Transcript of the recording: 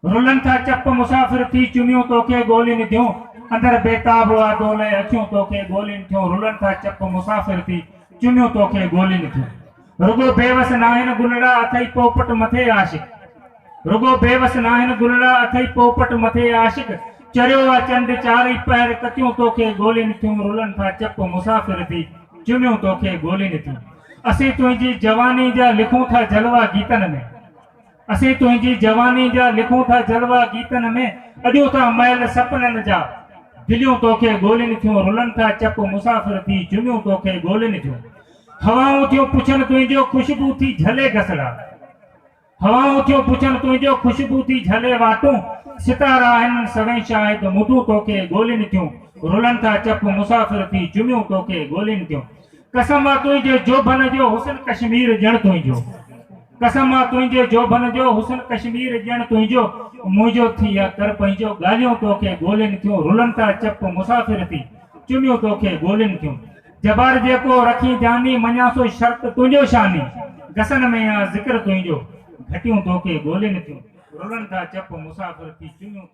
रुलन था चप मुसाफिर थी चुमियूं तोखे ॻोल्हिनि थियूं अंदर बेताब आदोले अखियूं तोखे ॻोल्हिनि थियूं रुलन था चप मुसाफिर थी चुमियूं तोखे ॻोल्हिनि थियूं रुगो बेवस नाहिन गुलड़ा अथई पोपट मथे आशिक रुगो बेवस नाहिन गुलड़ा अथई पोपट मथे आशिक चरियो आ चंड चारई पैर कतियूं तोखे ॻोल्हिनि थियूं रुलन था चप मुसाफिर थी चुमियूं तोखे ॻोल्हिनि थियूं असीं तुंहिंजी जवानी जा लिखूं था जलवा गीतन में असीं तुंहिंजी जवानी जा लिखूं था जलवा गीतन में अॼो था महल सपननि जा दिलियूं तोखे ॻोल्हिनि थियूं रुलन था चप मुसाफिर थी चुमियूं तोखे ॻोल्हिनि थियूं हवाऊं थियूं पुछनि तुंहिंजो ख़ुशबू थी झले घसड़ा हवाऊं थियूं पुछनि तुंहिंजो ख़ुशबू थी झले वाटूं सितारा आहिनि सवें शायदि मुदूं तोखे ॻोल्हिनि थियूं रुलन था चप मुसाफिर थी चुमियूं तोखे ॻोल्हिनि थियूं कसम आहे तुंहिंजे जोबन जो हुसन कश्मीर ॼण तुंहिंजो कसम आहे तुंहिंजे जोबन जो हुसन कश्मीर ॼण तुंहिंजो मुंहिंजो थी आहे कर पंहिंजो ॻाल्हियूं तोखे ॻोल्हिनि थियूं रुलन था चप मुसाफिर थी चुमियूं तोखे ॻोल्हिनि थियूं जबार जेको रखी जानी मञासो शर्त तुंहिंजो शानी गसन में आ ज़िक्र तुंहिंजो घटियूं तोखे ॻोल्हिनि थियूं रुलन था चप मुसाफिर थी चुमियूं